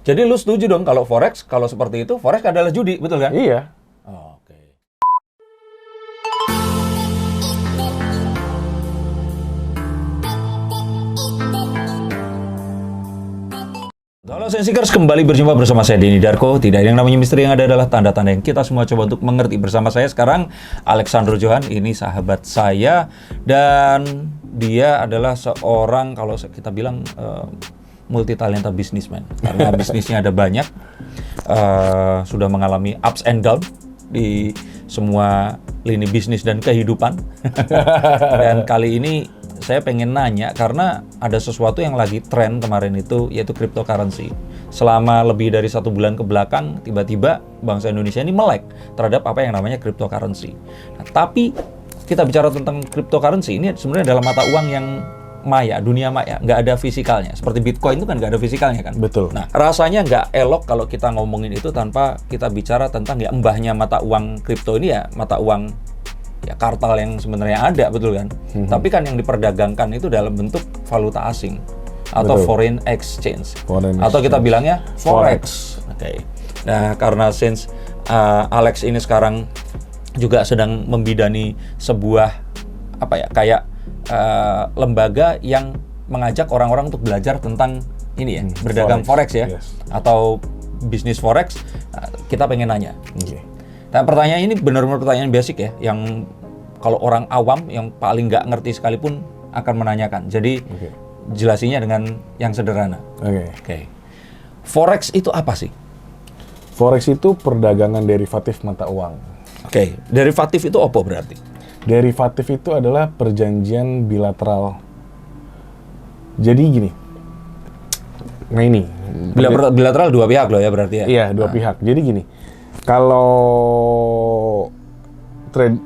Jadi lu setuju dong kalau forex, kalau seperti itu, forex adalah judi, betul kan? Iya. Oh, oke. Halo Sensikers, kembali berjumpa bersama saya Denny Darko. Tidak ada yang namanya misteri, yang ada adalah tanda-tanda yang kita semua coba untuk mengerti. Bersama saya sekarang Alexandro Johan, ini sahabat saya. Dan dia adalah seorang, kalau kita bilang, multi talenta businessman. Karena bisnisnya ada banyak, sudah mengalami ups and down di semua lini bisnis dan kehidupan. Dan kali ini saya pengen nanya karena ada sesuatu yang lagi tren kemarin itu, yaitu cryptocurrency. Selama lebih dari 1 bulan ke belakang, tiba-tiba bangsa Indonesia ini melek terhadap apa yang namanya cryptocurrency. Nah, tapi kita bicara tentang cryptocurrency, ini sebenarnya adalah mata uang yang maya, dunia maya, nggak ada fisikalnya. Seperti Bitcoin itu kan nggak ada fisikalnya kan? Betul. Nah, rasanya nggak elok kalau kita ngomongin itu tanpa kita bicara tentang ya mbahnya mata uang kripto ini, ya mata uang ya kartal yang sebenarnya ada, betul kan? Tapi kan yang diperdagangkan itu dalam bentuk valuta asing atau Betul. foreign exchange. Foreign Atau kita exchange. bilangnya forex. Oke. Nah, karena since Alex ini sekarang juga sedang membidani sebuah apa ya, kayak lembaga yang mengajak orang-orang untuk belajar tentang ini ya, berdagang forex ya, yes. atau bisnis forex, kita pengen nanya. Oke. Nah, pertanyaan ini benar-benar pertanyaan basic ya, yang kalau orang awam yang paling nggak ngerti sekalipun akan menanyakan. Jadi jelasinnya dengan yang sederhana. Oke. Forex itu apa sih? Forex itu perdagangan derivatif mata uang. Oke. Derivatif itu apa berarti? Derivatif itu adalah perjanjian bilateral. Jadi gini. Nah ini. Bilateral dua pihak loh ya berarti ya? Iya, dua pihak. Jadi gini. Kalau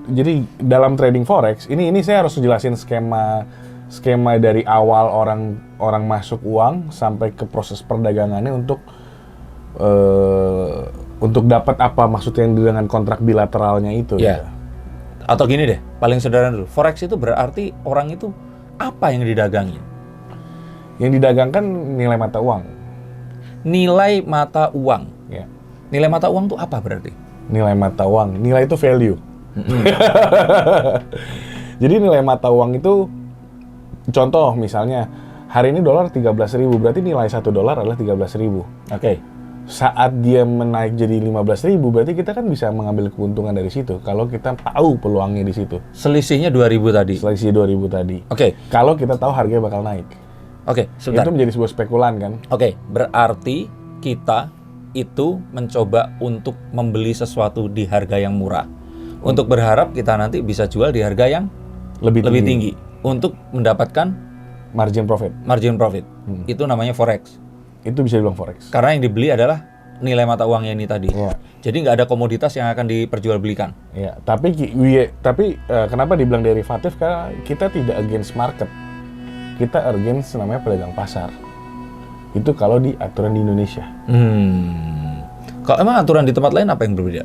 jadi dalam trading forex, ini saya harus jelasin skema dari awal orang masuk uang sampai ke proses perdagangannya untuk dapat apa maksudnya dengan kontrak bilateralnya itu. Iya. Gitu. Atau gini deh, paling sederhana dulu. Forex itu berarti orang itu apa yang didagangin? Yang didagangkan nilai mata uang. Nilai mata uang. Ya. Nilai mata uang itu apa berarti? Nilai mata uang. Nilai itu value. Jadi nilai mata uang itu, contoh misalnya, hari ini dolar 13.000, berarti nilai $1 adalah 13.000. Oke. Saat dia menaik jadi 15.000, berarti kita kan bisa mengambil keuntungan dari situ. Kalau kita tahu peluangnya di situ. Selisihnya 2.000 tadi. Selisih 2.000 tadi. Oke. Kalau kita tahu harganya bakal naik. Oke, sebentar. Itu menjadi sebuah spekulan kan? Oke, berarti kita itu mencoba untuk membeli sesuatu di harga yang murah. Untuk berharap kita nanti bisa jual di harga yang lebih tinggi. Untuk mendapatkan Margin profit. margin profit. Itu namanya forex. Itu bisa dibilang forex. Karena yang dibeli adalah nilai mata uangnya ini tadi. Iya. Jadi nggak ada komoditas yang akan diperjualbelikan. Ya, tapi kenapa dibilang derivatif? Karena kita tidak against market. Kita against namanya pedagang pasar. Itu kalau di aturan di Indonesia. Kalau emang aturan di tempat lain apa yang berbeda?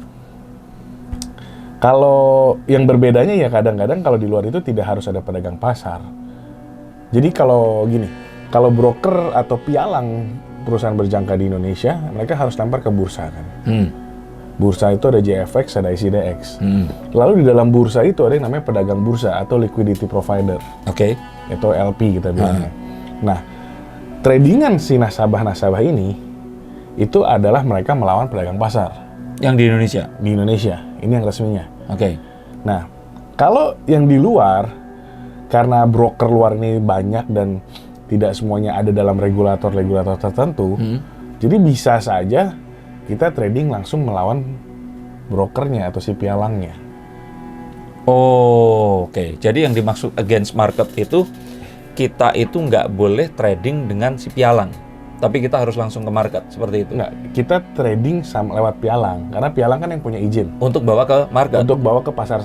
Kalau yang berbedanya ya kadang-kadang kalau di luar itu tidak harus ada pedagang pasar. Jadi kalau gini, kalau broker atau pialang perusahaan berjangka di Indonesia, mereka harus lempar ke bursa kan. Bursa itu ada JFX, ada ICDX. Lalu di dalam bursa itu ada yang namanya pedagang bursa atau liquidity provider. Oke. Atau LP kita bilangnya. Nah, tradingan si nasabah-nasabah ini itu adalah mereka melawan pedagang pasar. Yang di Indonesia? Di Indonesia, ini yang resminya. Oke. Nah, kalau yang di luar, karena broker luar ini banyak dan tidak semuanya ada dalam regulator-regulator tertentu, jadi bisa saja kita trading langsung melawan brokernya atau si pialangnya. Oh, oke. Jadi yang dimaksud against market itu, kita itu nggak boleh trading dengan si pialang. Tapi kita harus langsung ke market, seperti itu. Nggak, kita trading lewat pialang, karena pialang kan yang punya izin. Untuk bawa ke market? Untuk bawa ke pasar,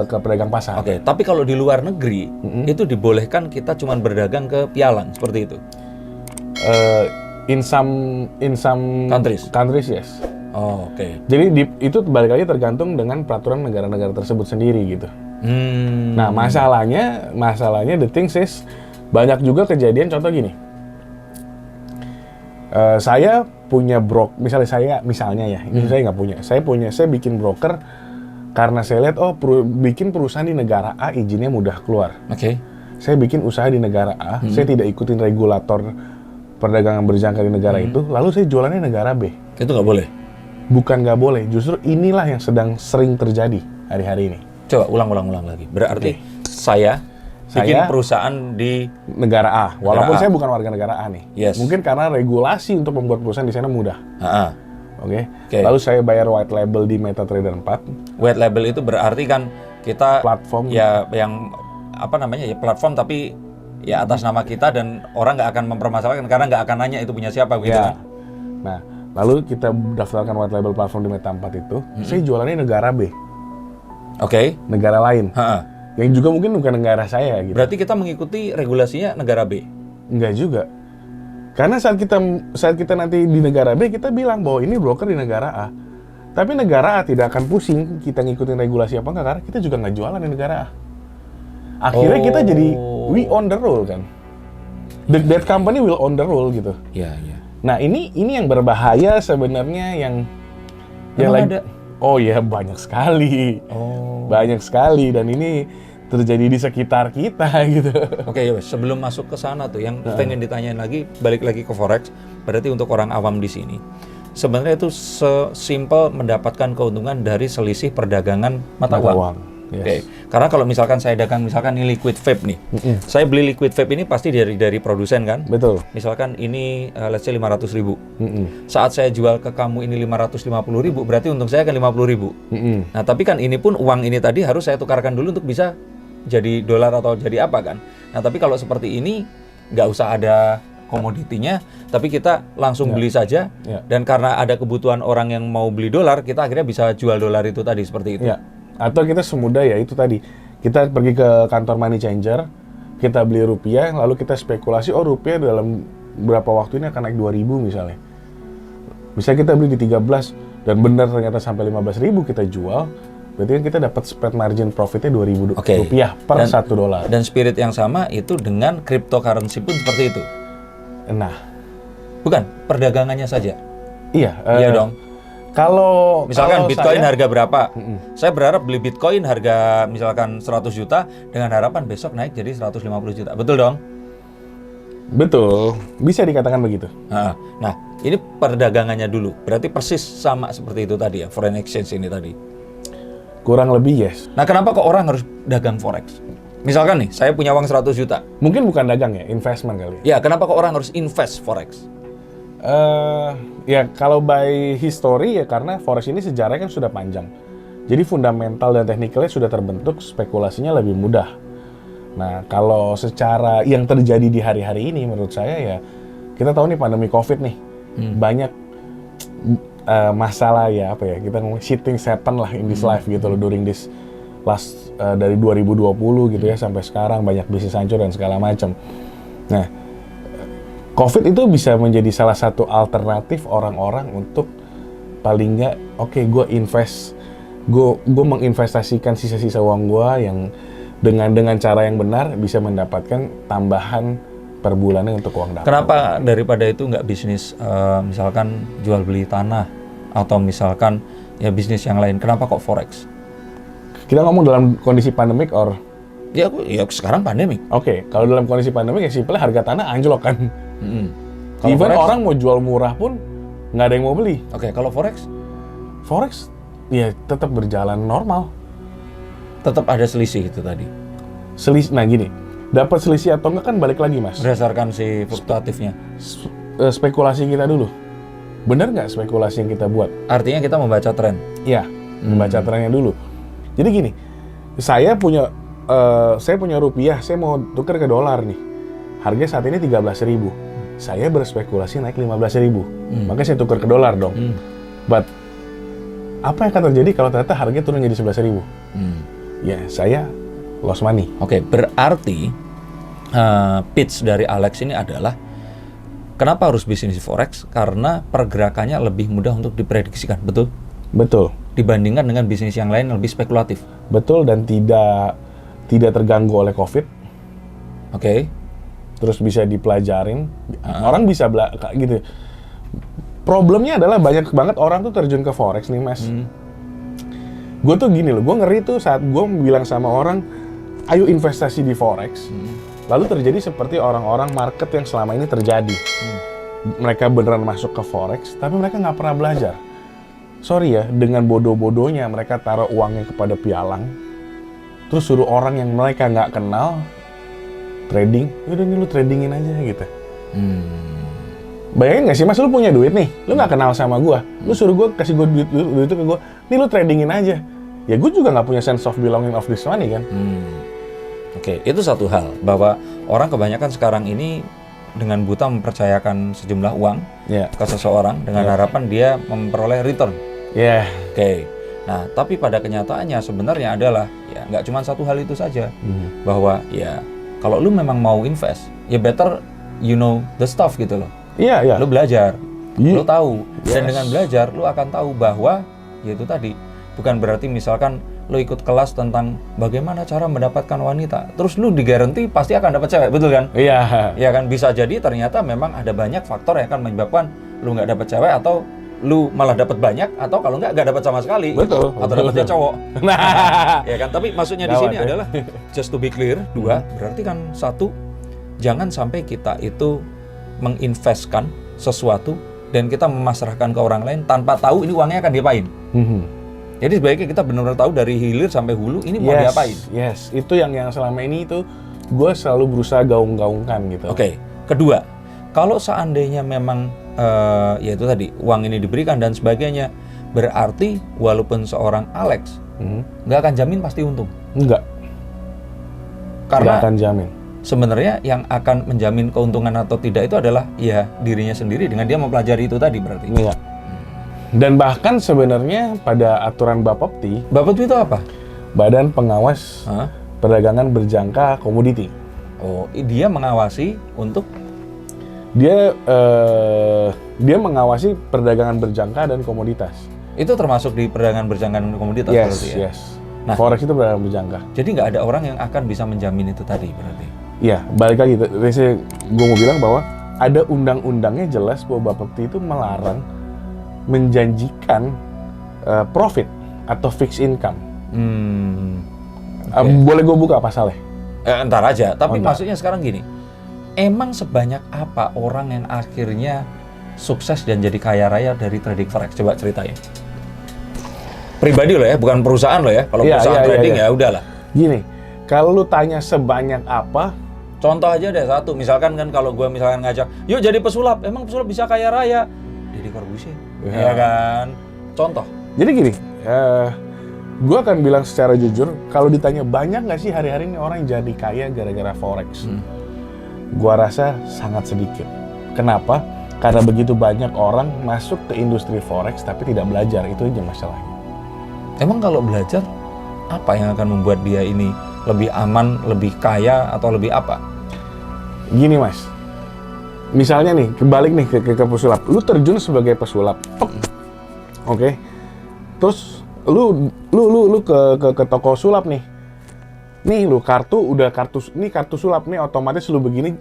ke pedagang pasar. Oke, tapi kalau di luar negeri, itu dibolehkan kita cuma berdagang ke pialang, seperti itu? In some countries yes. Oh, oke. Jadi itu balik lagi tergantung dengan peraturan negara-negara tersebut sendiri gitu. Nah, masalahnya the thing is banyak juga kejadian, contoh gini. Saya punya misalnya ya, ini saya nggak punya. Saya bikin broker karena saya lihat bikin perusahaan di negara A izinnya mudah keluar. Oke. Saya bikin usaha di negara A, saya tidak ikutin regulator perdagangan berjangka di negara itu, lalu saya jualannya negara B. Itu nggak boleh? Bukan nggak boleh, justru inilah yang sedang sering terjadi hari-hari ini. Coba ulang lagi. Berarti saya bikin perusahaan di negara A, walaupun A. saya bukan warga negara A nih. Yes. Mungkin karena regulasi untuk membuat perusahaan di sana mudah. Oke. Oke. Lalu saya bayar white label di MetaTrader 4. White label itu berarti kan kita Platform. ya yang apa namanya ya platform tapi ya atas nama kita dan orang nggak akan mempermasalahkan karena nggak akan nanya itu punya siapa gitu Ya. kan. Nah, lalu kita daftarkan white label platform di Meta 4 itu, saya jualannya negara B, Oke. negara lain. Ha-ha. Yang juga mungkin bukan negara saya gitu. Berarti kita mengikuti regulasinya negara B. Enggak juga. Karena saat kita nanti di negara B, kita bilang bahwa ini broker di negara A. Tapi negara A tidak akan pusing kita ngikutin regulasi apa enggak, karena kita juga nggak jualan di negara A. Akhirnya kita jadi we on the roll kan. That company will on the roll gitu. Iya, iya. Nah, ini yang berbahaya sebenarnya yang Emang ada? Oh ya, banyak sekali. Oh. Banyak sekali dan ini terjadi di sekitar kita gitu. Oke, ya, sebelum masuk ke sana tuh yang pengen ditanyain lagi, balik lagi ke forex, berarti untuk orang awam di sini. Sebenarnya itu sesimpel mendapatkan keuntungan dari selisih perdagangan mata uang. Yes. Oke. Karena kalau misalkan saya dagang misalkan ini liquid vape nih. Saya beli liquid vape ini pasti dari produsen kan? Betul. Misalkan ini let's say 500.000. Saat saya jual ke kamu ini 550.000, berarti untung saya kan 50.000. Nah, tapi kan ini pun uang ini tadi harus saya tukarkan dulu untuk bisa jadi dolar atau jadi apa kan. Nah, tapi kalau seperti ini nggak usah ada komoditinya, tapi kita langsung beli saja. Dan karena ada kebutuhan orang yang mau beli dolar, kita akhirnya bisa jual dolar itu tadi seperti itu. Ya. Atau kita semudah ya itu tadi, kita pergi ke kantor money changer, kita beli rupiah, lalu kita spekulasi, rupiah dalam berapa waktu ini akan naik 2.000 misalnya. Bisa kita beli di 13 dan benar ternyata sampai 15.000 kita jual, berarti kan kita dapat spread margin profitnya 2.000 rupiah per $1. Dan spirit yang sama itu dengan cryptocurrency pun seperti itu. Nah, bukan perdagangannya saja. Iya. Iya dong. Kalau misalkan Bitcoin saya, harga berapa? Saya berharap beli Bitcoin harga misalkan 100 juta dengan harapan besok naik jadi 150 juta. Betul dong? Betul. Bisa dikatakan begitu. Nah, ini perdagangannya dulu. Berarti persis sama seperti itu tadi ya, foreign exchange ini tadi. Kurang lebih yes. Nah, kenapa kok orang harus dagang forex? Misalkan nih, saya punya uang 100 juta. Mungkin bukan dagang ya, investment kali. Ya, kenapa kok orang harus invest forex? Ya kalau by history ya karena forex ini sejarahnya kan sudah panjang. Jadi fundamental dan teknikalnya sudah terbentuk, spekulasinya lebih mudah. Nah kalau secara yang terjadi di hari-hari ini menurut saya ya, kita tahu nih pandemi COVID nih, banyak masalah ya apa ya, kita ngomong shit things happen lah in this life gitu loh, during this last dari 2020 gitu ya sampai sekarang banyak bisnis hancur dan segala macam. Nah COVID itu bisa menjadi salah satu alternatif orang-orang untuk paling nggak, gue invest, gue menginvestasikan sisa-sisa uang gue yang dengan cara yang benar bisa mendapatkan tambahan per bulannya untuk uang dapur. Kenapa daripada itu nggak bisnis misalkan jual beli tanah atau misalkan ya bisnis yang lain? Kenapa kok forex? Kita ngomong dalam kondisi pandemik or? Ya sekarang pandemik. Oke, kalau dalam kondisi pandemik ya simpelnya harga tanah anjlok kan. Even forex, orang mau jual murah pun nggak ada yang mau beli. Oke, kalau forex? Forex ya tetap berjalan normal. Tetap ada selisih itu tadi. Nah gini, dapat selisih atau enggak kan balik lagi mas. Berdasarkan si fluktuatifnya. Spekulasi kita dulu. Benar nggak spekulasi yang kita buat? Artinya kita membaca tren. Iya, membaca trennya dulu. Jadi gini, saya punya rupiah, saya mau tukar ke dolar nih. Harga saat ini 13.000. Saya berspekulasi naik 15.000. Makanya saya tukar ke dolar dong. But apa yang akan terjadi kalau ternyata harganya turun jadi 11.000? Ya, saya lost money. Oke, berarti pitch dari Alex ini adalah kenapa harus bisnis forex? Karena pergerakannya lebih mudah untuk diprediksikan, betul? Betul. Dibandingkan dengan bisnis yang lain yang lebih spekulatif. Betul, dan tidak terganggu oleh COVID. Oke. Terus bisa dipelajarin. Orang bisa gitu. Problemnya adalah banyak banget orang tuh terjun ke forex nih mas. Gue tuh gini loh, gue ngeri tuh saat gue bilang sama orang, ayo investasi di forex. Lalu terjadi seperti orang-orang market yang selama ini terjadi. Mereka beneran masuk ke forex, tapi mereka nggak pernah belajar. Sorry ya, dengan bodoh-bodohnya mereka taruh uangnya kepada pialang, terus suruh orang yang mereka nggak kenal trading, yaudah nih lu tradingin aja gitu. Bayangin nggak sih mas, lu punya duit nih, lu nggak kenal sama gua, lu suruh gua kasih gua duit itu ke gua, nih lu tradingin aja. Ya gua juga nggak punya sense of belonging of this money kan. Oke, itu satu hal bahwa orang kebanyakan sekarang ini dengan buta mempercayakan sejumlah uang ke seseorang dengan harapan dia memperoleh return. Oke. Nah, tapi pada kenyataannya sebenarnya adalah ya nggak cuma satu hal itu saja. Bahwa ya kalau lu memang mau invest, ya better you know the stuff gitu loh. Lu belajar, lu tahu. Dan dengan belajar lu akan tahu bahwa ya itu tadi bukan berarti misalkan lu ikut kelas tentang bagaimana cara mendapatkan wanita, terus lu digaranti pasti akan dapat cewek, betul kan? Iya kan, bisa jadi ternyata memang ada banyak faktor yang akan menyebabkan lu nggak dapat cewek, atau lu malah dapat banyak, atau kalau nggak dapat sama sekali. Betul. Atau dapatnya cowok. Ya kan, tapi maksudnya di sini adalah just to be clear, dua, berarti kan satu, jangan sampai kita itu menginvestkan sesuatu dan kita memasrahkan ke orang lain tanpa tahu ini uangnya akan diapain. Jadi sebaiknya kita benar-benar tahu dari hilir sampai hulu ini mau diapain. Itu yang selama ini itu gue selalu berusaha gaung-gaungkan gitu. Oke. Kedua, kalau seandainya memang ya itu tadi uang ini diberikan dan sebagainya, berarti walaupun seorang Alex nggak akan jamin pasti untung. Nggak akan jamin. Sebenarnya yang akan menjamin keuntungan atau tidak itu adalah ya dirinya sendiri dengan dia mempelajari itu tadi berarti. Iya. Dan bahkan sebenarnya pada aturan Bapepti itu apa? Badan Pengawas Perdagangan Berjangka Komoditi. Oh, dia mengawasi untuk dia mengawasi perdagangan berjangka dan komoditas. Itu termasuk di perdagangan berjangka dan komoditas berarti ya? Nah, forex itu perdagangan berjangka. Jadi nggak ada orang yang akan bisa menjamin itu tadi berarti? Iya, balik lagi. Gue mau bilang bahwa ada undang-undangnya jelas bahwa Bapepti itu melarang menjanjikan profit atau fixed income. Boleh gue buka pasalnya? Entar aja, tapi maksudnya sekarang gini, emang sebanyak apa orang yang akhirnya sukses dan jadi kaya raya dari trading forex? Coba ceritain. Pribadi lo ya, bukan perusahaan lo ya. Kalau perusahaan trading ya udahlah. Gini, kalau lu tanya sebanyak apa, contoh aja deh satu, misalkan kan kalau gue misalkan ngajak, yuk jadi pesulap, emang pesulap bisa kaya raya? Deddy Corbuzier, ya kan? Contoh. Jadi gini, gue akan bilang secara jujur, kalau ditanya banyak nggak sih hari-hari ini orang yang jadi kaya gara-gara forex? Gue rasa sangat sedikit. Kenapa? Karena begitu banyak orang masuk ke industri forex tapi tidak belajar, itu aja masalahnya. Emang kalau belajar, apa yang akan membuat dia ini lebih aman, lebih kaya, atau lebih apa? Gini mas, misalnya nih, kebalik nih ke pesulap. Lu terjun sebagai pesulap, oke? Terus lu ke toko sulap nih. Nih lu kartu sulap nih, otomatis lu begini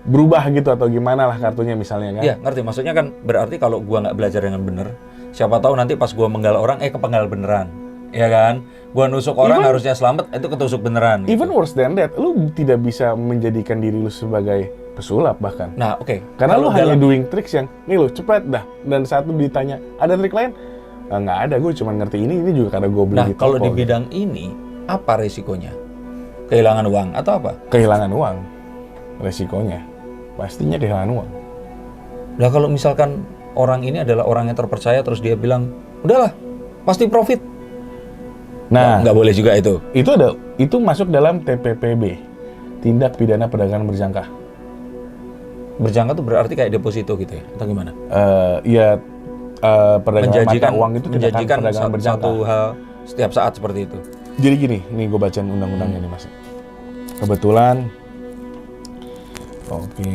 berubah gitu atau gimana lah kartunya misalnya kan? Iya, ngerti. Maksudnya kan berarti kalau gua nggak belajar dengan bener, siapa tahu nanti pas gua menggal orang, kepenggal beneran. Ya kan? Gua nusuk orang harusnya selamat, itu ketusuk beneran. Gitu. Even worse than that, lu tidak bisa menjadikan diri lu sebagai pesulap bahkan. Nah, oke. Karena lu hanya doing tricks yang, nih lu cepet dah. Dan saat lu ditanya, ada trik lain? Nggak ada, gue cuma ngerti ini juga karena gue beli di toko. Nah, kalau di bidang ini, apa resikonya? Kehilangan uang atau apa? Kehilangan uang. Resikonya. Pastinya kehilangan uang. Nah, kalau misalkan orang ini adalah orang yang terpercaya, terus dia bilang, udahlah, pasti profit. Nah, nggak boleh juga itu. Itu masuk dalam TPPB, tindak pidana perdagangan berjangka. Berjangka itu berarti kayak deposito gitu ya, atau gimana? Perdagangan mata uang itu menjanjikan perdagangan berjangka. Satu hal setiap saat seperti itu. Jadi gini, nih gue bacain undang-undangnya nih mas. Kebetulan, oke.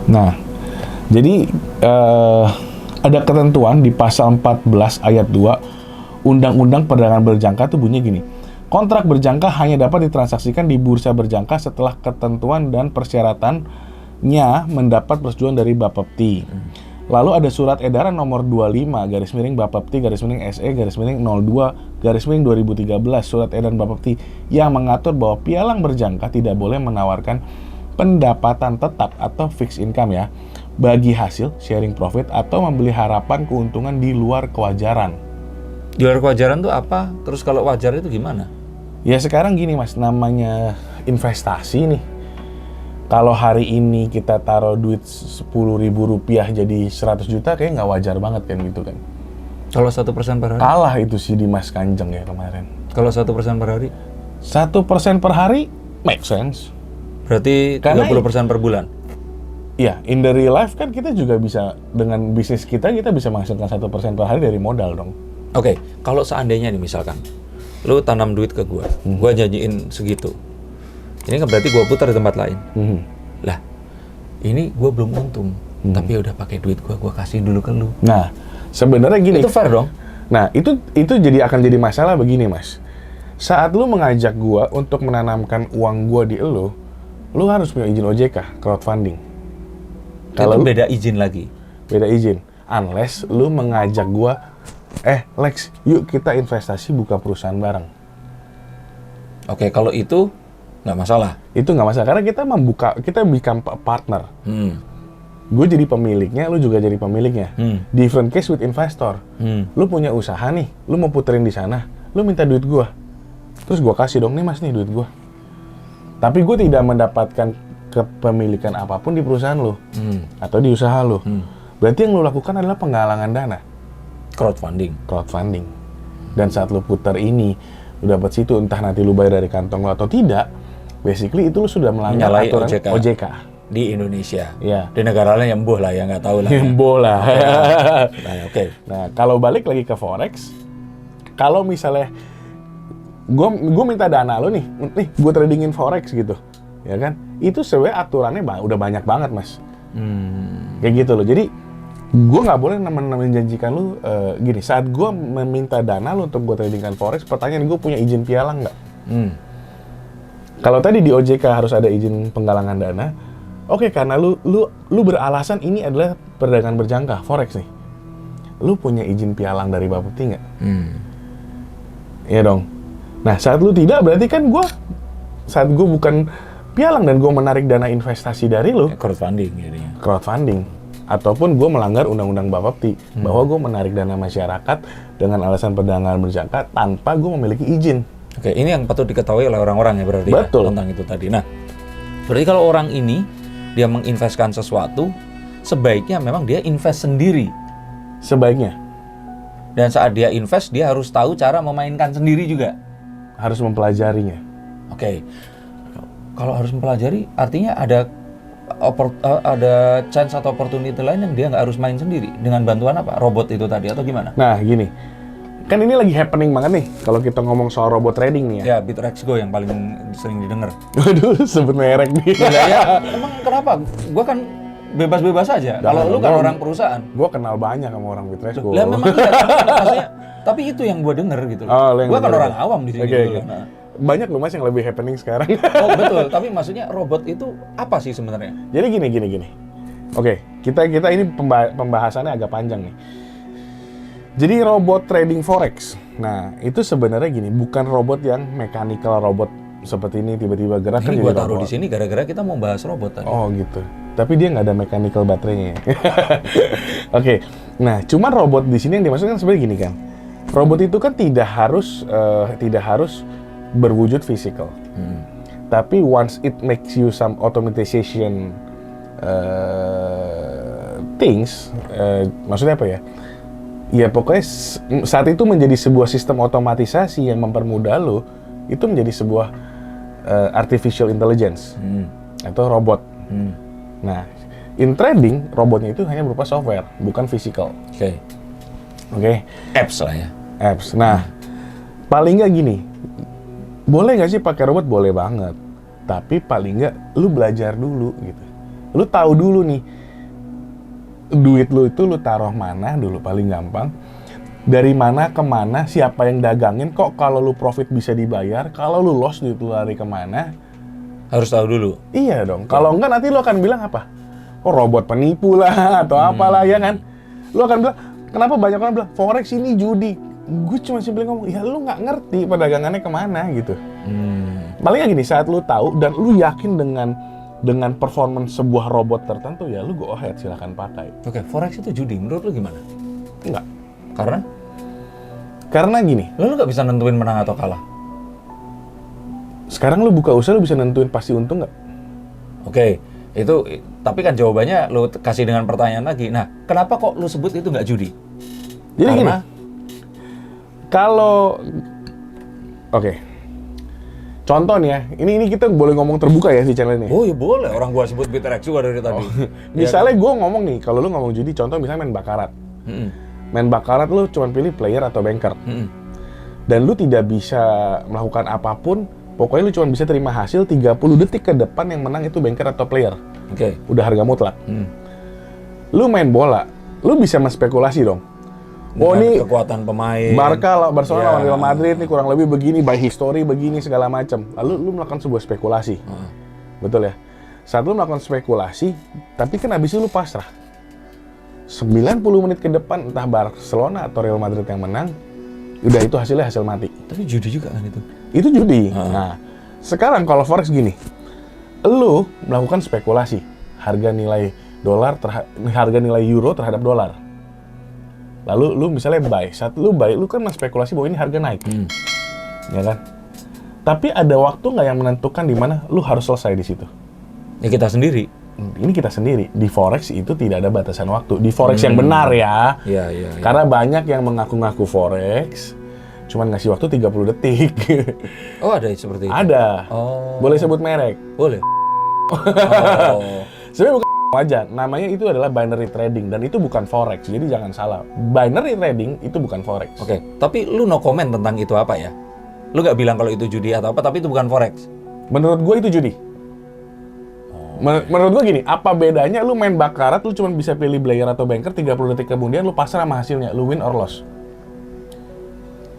Nah, jadi ada ketentuan di pasal 14 ayat 2 Undang-Undang Perdagangan Berjangka tuh bunyinya gini. Kontrak berjangka hanya dapat ditransaksikan di bursa berjangka setelah ketentuan dan persyaratan mendapat persetujuan dari Bapepti. Lalu ada surat edaran nomor 25 garis miring Bapepti garis miring SE garis miring 02 garis miring 2013, surat edaran Bapepti yang mengatur bahwa pialang berjangka tidak boleh menawarkan pendapatan tetap atau fixed income ya, bagi hasil sharing profit atau membeli harapan keuntungan di luar kewajaran. Di luar kewajaran tuh apa? Terus kalau wajar itu gimana? Ya sekarang gini Mas, namanya investasi nih. Kalau hari ini kita taruh duit Rp10.000 jadi 100 juta, kayak nggak wajar banget kan gitu kan. Kalau 1% per hari? Kalah itu si Dimas Kanjeng ya kemarin. Kalau 1% per hari? 1% per hari, make sense. Berarti Karena 30% per bulan? Iya, in the real life kan kita juga bisa, dengan bisnis kita bisa menghasilkan 1% per hari dari modal dong. Oke, kalau seandainya nih misalkan, lu tanam duit ke gua janjiin segitu. Ini kan berarti gua putar di tempat lain. Lah, ini gua belum untung, tapi udah pakai duit gua kasih dulu ke lu. Nah, sebenarnya gini. Itu fair dong? Nah, itu jadi akan jadi masalah begini, Mas. Saat lu mengajak gua untuk menanamkan uang gua di lu harus punya izin OJK, crowdfunding. Kalau itu beda izin lagi. Beda izin. Unless lu mengajak gua, Lex, yuk kita investasi buka perusahaan bareng. Oke, kalau itu nggak masalah. Itu nggak masalah, karena kita become partner. Gue jadi pemiliknya, lu juga jadi pemiliknya. Different case with investor. Lu punya usaha nih, lu mau puterin di sana, lu minta duit gue. Terus gue kasih dong, nih mas nih duit gue. Tapi gue tidak mendapatkan kepemilikan apapun di perusahaan lu. Atau di usaha lu. Berarti yang lu lakukan adalah penggalangan dana. Crowdfunding. Dan saat lu putar ini, lu dapat situ, entah nanti lu bayar dari kantong lu atau tidak, basically itu lu sudah melanggar aturan OJK di Indonesia. Ya. Di negara lain yang boh lah, yang nggak tahu lah. Yang boh lah. Oke. Nah, kalau balik lagi ke forex, kalau misalnya gue minta dana lo nih gue tradingin forex gitu, ya kan? Itu sebenarnya aturannya udah banyak banget mas. Kayak gitu loh. Jadi gue nggak boleh menjanjikan lu gini. Saat gue meminta dana lu untuk gue tradingkan forex, pertanyaan gue punya izin pialang nggak? Kalau tadi di OJK harus ada izin penggalangan dana. Oke, karena lu beralasan ini adalah perdagangan berjangka forex nih. Lu punya izin pialang dari Bapepti nggak? Iya dong. Nah, saat lu tidak, berarti kan saat gue bukan pialang dan gue menarik dana investasi dari lu. Crowdfunding jadinya. Crowdfunding. Ataupun gue melanggar undang-undang Bapepti. Bahwa gue menarik dana masyarakat dengan alasan perdagangan berjangka tanpa gue memiliki izin. Oke, ini yang patut diketahui oleh orang-orang ya berarti. Betul. Ya, tentang itu tadi. Nah, berarti kalau orang ini, dia menginvestkan sesuatu, sebaiknya memang dia invest sendiri. Sebaiknya. Dan saat dia invest, dia harus tahu cara memainkan sendiri juga. Harus mempelajarinya. Oke. Kalau harus mempelajari, artinya ada chance atau opportunity lain yang dia nggak harus main sendiri. Dengan bantuan apa? Robot itu tadi atau gimana? Nah, gini. Kan ini lagi happening banget nih, kalau kita ngomong soal robot trading nih ya. Ya, BitRexGo yang paling sering didengar. Waduh, sebut merek nih. Ya, emang kenapa? Gua kan bebas-bebas aja. Kalau lu kan orang perusahaan. Gua kenal banyak sama orang BitRexGo. Lah memang iya, maksudnya. Tapi itu yang gua denger gitu. Gua kan orang awam di sini. Okay. Nah. Banyak loh mas yang lebih happening sekarang. Oh betul, tapi maksudnya robot itu apa sih sebenarnya? Jadi gini. Oke, kita ini pembahasannya agak panjang nih. Jadi robot trading forex, nah itu sebenarnya gini, bukan robot yang mechanical robot seperti ini tiba-tiba gerak. Ini gua taruh di sini gara-gara kita mau bahas robot tadi. Oh gitu, tapi dia nggak ada mechanical baterainya. Oke, nah cuman robot di sini yang dimaksudkan sebenarnya gini kan, robot itu kan tidak harus berwujud fisikal, tapi once it makes you some automatization things, maksudnya apa ya? Ya pokoknya saat itu menjadi sebuah sistem otomatisasi yang mempermudah lo, itu menjadi sebuah artificial intelligence atau robot. Nah, in trading robotnya itu hanya berupa software, bukan physical. Oke. Apps lah ya. Apps. Nah, paling nggak gini, boleh nggak sih pakai robot? Boleh banget. Tapi paling nggak lu belajar dulu gitu. Lu tahu dulu nih, duit lu itu lu taruh mana dulu paling gampang, dari mana ke mana, siapa yang dagangin, kok kalau lu profit bisa dibayar, kalau lu loss duit lu lari kemana, harus tahu dulu. Iya dong, kalau enggak nanti lu akan bilang apa? oh robot penipu lah atau apalah ya kan. Lu akan bilang, kenapa banyak orang bilang forex ini judi? Gue cuma simpel ngomong, ya lu nggak ngerti perdagangannya kemana gitu. Palingnya gini, saat lu tahu dan lu yakin dengan performance sebuah robot tertentu, ya lu go ahead, silahkan pakai. Oke, forex itu judi. Menurut lu gimana? Enggak. Karena gini, lu nggak bisa nentuin menang atau kalah. sekarang lu buka usaha, lu bisa nentuin pasti untung nggak? Oke, itu tapi kan jawabannya lu kasih dengan pertanyaan lagi. Nah, kenapa kok lu sebut itu nggak judi? Jadi Karena gini, kalau oke. Contoh nih ya, ini kita boleh ngomong terbuka ya di channel ini. oh ya boleh, orang gua sebut Bittrex juga dari tadi. Misalnya gue ngomong nih, kalau lu ngomong judi, contoh misalnya main bakarat. Main bakarat lu cuma pilih player atau banker. Dan lu tidak bisa melakukan apapun, pokoknya lu cuma bisa terima hasil 30 detik ke depan yang menang itu banker atau player. Oke. Udah harga mutlak. Lu main bola, lu bisa menspekulasi dong. Oh Dengan nih kekuatan pemain. Barcelona Ya. lawan Real Madrid nih kurang lebih begini, by history begini segala macam. Lalu lu melakukan sebuah spekulasi. Betul ya? Saat lu melakukan spekulasi, tapi kan abis itu lu pasrah. 90 menit ke depan entah Barcelona atau Real Madrid yang menang, udah itu hasilnya hasil mati. Tapi judi juga kan itu. Itu judi. Nah, sekarang kalau forex gini, lu melakukan spekulasi harga nilai harga nilai euro terhadap dolar. Lalu lu misalnya buy, saat lu buy, lu kan spekulasi bahwa ini harga naik, ya kan? Tapi ada waktu nggak yang menentukan di mana lu harus selesai di situ? Ya kita sendiri. Ini kita sendiri. Di forex itu tidak ada batasan waktu. Di forex yang benar ya. Iya. Karena banyak yang mengaku-ngaku forex, cuman ngasih waktu 30 detik. Oh ada seperti itu. Ada. Oh. Boleh sebut merek. Boleh. Oh. Sebenarnya bukan aja, namanya itu adalah binary trading dan itu bukan forex, jadi jangan salah. Binary trading itu bukan forex. Oke, tapi lu no comment tentang itu apa ya? Lu nggak bilang kalau itu judi atau apa, tapi itu bukan forex. Menurut gue itu judi. Menurut gue gini, apa bedanya lu main bakarat, lu cuma bisa pilih player atau banker 30 detik kemudian lu pasrah sama hasilnya, lu win or loss.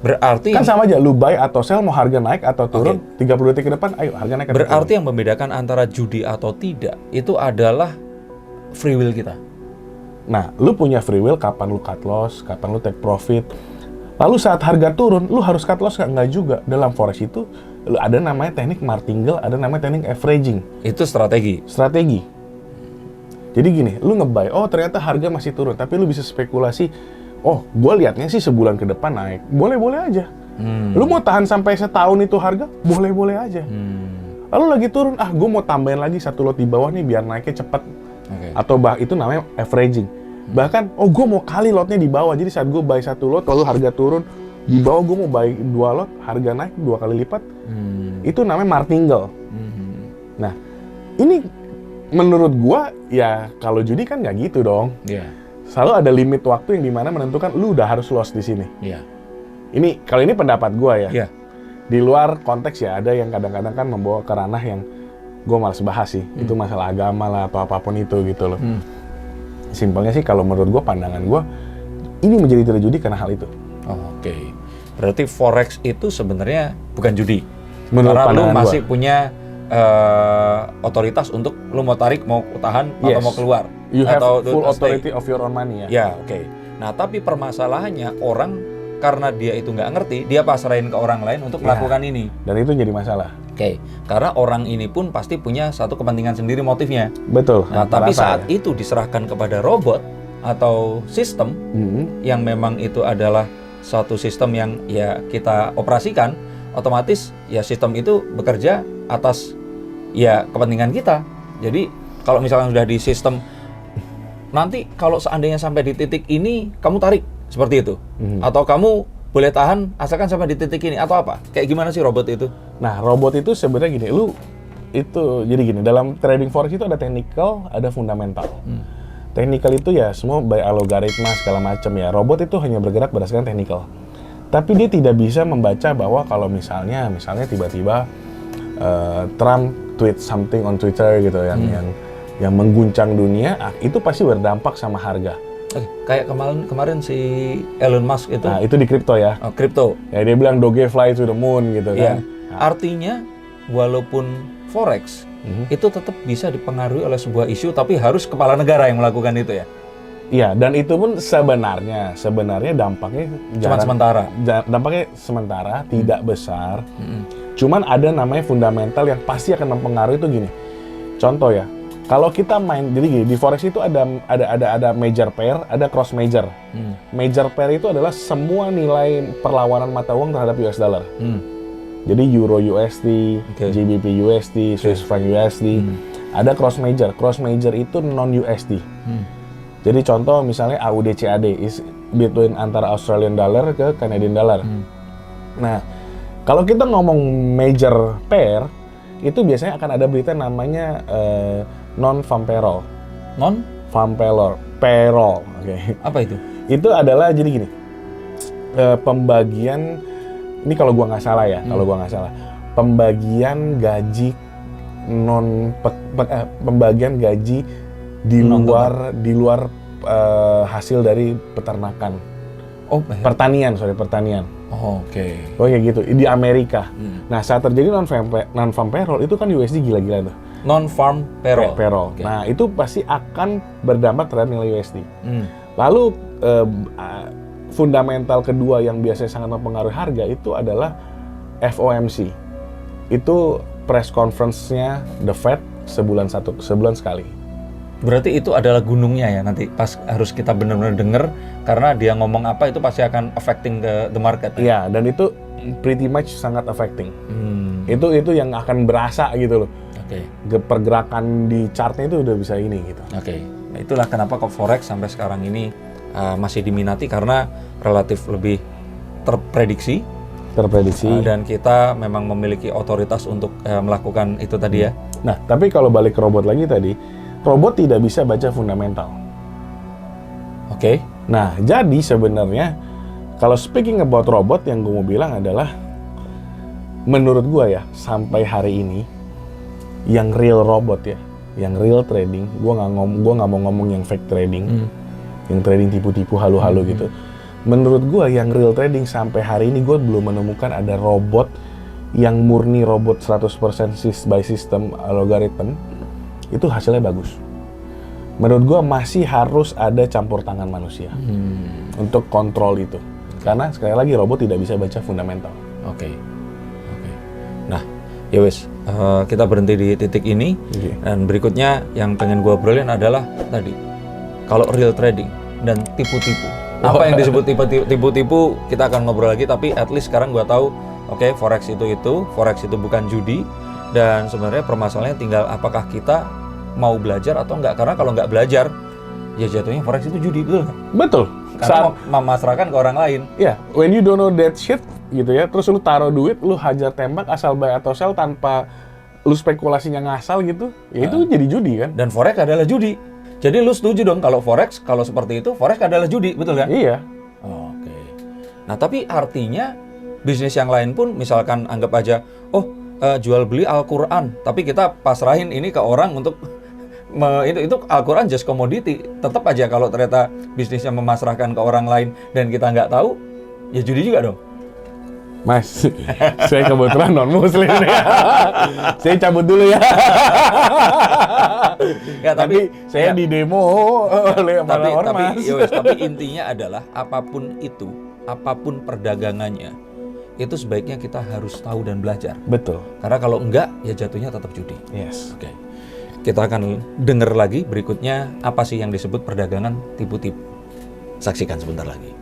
Berarti Kan sama aja, lu buy atau sell, mau harga naik atau turun, 30 detik ke depan, ayo harga naik atau berarti turun. yang membedakan antara judi atau tidak itu adalah free will kita. Nah, lu punya free will kapan lu cut loss, kapan lu take profit. Lalu saat harga turun, lu harus cut loss nggak juga. Dalam forex itu, ada namanya teknik martingale, ada namanya teknik averaging. Itu strategi. Strategi. Jadi gini, lu nge-buy, oh ternyata harga masih turun, tapi lu bisa spekulasi, oh gue liatnya sih sebulan ke depan naik. Boleh-boleh aja. Lu mau tahan sampai setahun itu harga? Boleh-boleh aja. Lalu lagi turun, gue mau tambahin lagi satu lot di bawah nih biar naiknya cepet. Okay. Atau itu namanya averaging. Bahkan, gue mau kali lotnya di bawah. Jadi saat gue buy satu lot, kalau harga turun, di bawah gue mau buy 2 lot, harga naik 2 kali lipat. Itu namanya martingale. Nah, ini menurut gue, ya kalau judi kan nggak gitu dong. Iya. Selalu ada limit waktu yang dimana menentukan lu udah harus loss di sini. Iya. Ini, kalau ini pendapat gue ya. Iya. Di luar konteks ya, ada yang kadang-kadang kan membawa ke ranah yang gue malas bahas sih. Itu masalah agama lah atau apapun itu gitu loh. Simpelnya sih kalau menurut gue, pandangan gue, ini menjadi tidak judi karena hal itu. Oke. Berarti forex itu sebenarnya bukan judi. Menurut Karena lu pandangan masih gua. punya otoritas untuk lu mau tarik, mau tahan, atau Yes. mau keluar. You have atau full stay. authority of your own money ya. Ya, oke. Nah, tapi permasalahannya orang karena dia itu nggak ngerti, dia pasrahin ke orang lain untuk melakukan ini. Dan itu jadi masalah. Oke, karena orang ini pun pasti punya satu kepentingan sendiri motifnya. Betul. Nah, tapi rata-rata saat itu diserahkan kepada robot atau sistem yang memang itu adalah satu sistem yang ya kita operasikan, otomatis ya sistem itu bekerja atas ya kepentingan kita. Jadi kalau misalnya sudah di sistem, nanti kalau seandainya sampai di titik ini kamu tarik seperti itu, atau kamu boleh tahan asalkan sampai di titik ini, atau apa? Kayak gimana sih robot itu? Nah, robot itu sebenarnya gini, jadi gini, dalam trading forex itu ada technical, ada fundamental. Technical itu ya semua by algoritma segala macam ya. Robot itu hanya bergerak berdasarkan technical. Tapi dia tidak bisa membaca bahwa kalau misalnya tiba-tiba Trump tweet something on Twitter gitu yang mengguncang dunia, itu pasti berdampak sama harga. Kayak kemarin si Elon Musk itu. Nah, itu di kripto ya. Kripto. Ya dia bilang Doge fly to the moon gitu Iya. kan. Artinya walaupun forex itu tetap bisa dipengaruhi oleh sebuah isu, tapi harus kepala negara yang melakukan itu ya. Iya, dan itu pun sebenarnya dampaknya Cuma sementara. Dampaknya sementara, tidak besar. Cuman ada namanya fundamental yang pasti akan mempengaruhi itu gini. Contoh ya, kalau kita main, jadi gini, di forex itu ada major pair, ada cross major. Major pair itu adalah semua nilai perlawanan mata uang terhadap US dollar. Jadi Euro USD, GBP USD, Swiss franc USD. Ada cross major. Cross major itu non USD. Jadi contoh misalnya AUD/CAD is between antara Australian dollar ke Canadian dollar. Nah, kalau kita ngomong major pair, itu biasanya akan ada berita namanya non-farm payroll. Non-farm payroll. Oke. Apa itu? Itu adalah jadi gini. Pembagian ini kalau gua nggak salah ya, pembagian gaji pembagian gaji di luar hasil dari peternakan. Pertanian. Oke. Oh kayak gitu di Amerika. Nah, saat terjadi non-farm payroll itu kan USD gila-gila tuh. Non-farm payroll. Okay. Nah, itu pasti akan berdampak terhadap nilai USD. Lalu fundamental kedua yang biasanya sangat mempengaruhi harga itu adalah FOMC. Itu press conference-nya The Fed sebulan sekali. Berarti itu adalah gunungnya ya, nanti pas harus kita benar-benar dengar, karena dia ngomong apa itu pasti akan affecting the market. Iya, dan itu pretty much sangat affecting. Itu yang akan berasa gitu loh. Oke. Pergerakan di chartnya itu udah bisa ini gitu. Oke. Nah, itulah kenapa forex sampai sekarang ini masih diminati, karena relatif lebih terprediksi. Dan kita memang memiliki otoritas untuk melakukan itu tadi ya. Nah, tapi kalau balik ke robot lagi tadi, robot tidak bisa baca fundamental. Oke. Nah, jadi sebenarnya kalau speaking about robot, yang gue mau bilang adalah menurut gue ya, sampai hari ini yang real robot ya, yang real trading, gue nggak mau ngomong yang fake trading, yang trading tipu-tipu halu-halu gitu. Menurut gue yang real trading sampai hari ini gue belum menemukan ada robot yang murni robot 100% by system algorithm itu hasilnya bagus. Menurut gue masih harus ada campur tangan manusia untuk kontrol itu. Karena sekali lagi robot tidak bisa baca fundamental. Oke. Nah, ya wes, kita berhenti di titik ini. Dan berikutnya yang pengen gue obrolin adalah tadi, kalau real trading dan tipu-tipu. Apa yang disebut tipu-tipu kita akan ngobrol lagi. Tapi at least sekarang gue tahu, oke, forex itu bukan judi. Dan sebenarnya permasalahannya tinggal apakah kita mau belajar atau enggak. Karena kalau nggak belajar, ya jatuhnya forex itu judi, betul nggak? Betul. Karena memasrahkan ke orang lain. Ya, when you don't know that shit, gitu ya, terus lu taruh duit, lu hajar tembak asal buy atau sell tanpa lu spekulasinya ngasal gitu, ya itu jadi judi kan? Dan forex adalah judi. Jadi lu setuju dong kalau forex, kalau seperti itu, forex adalah judi, betul kan? Iya. Oke. Nah, tapi artinya bisnis yang lain pun, misalkan anggap aja, jual beli Al-Quran, tapi kita pasrahin ini ke orang untuk itu Al-Quran just commodity. Tetap aja kalau ternyata bisnisnya memasrahkan ke orang lain dan kita nggak tahu, ya judi juga dong. Mas, saya kebetulan non-muslim ya. Saya cabut dulu ya. Ya, tapi saya di demo oleh para ormas. Tapi intinya adalah apapun itu, apapun perdagangannya, itu sebaiknya kita harus tahu dan belajar. Betul. Karena kalau enggak, ya jatuhnya tetap judi. Yes. Oke. Kita akan dengar lagi berikutnya apa sih yang disebut perdagangan tipu-tipu. Saksikan sebentar lagi.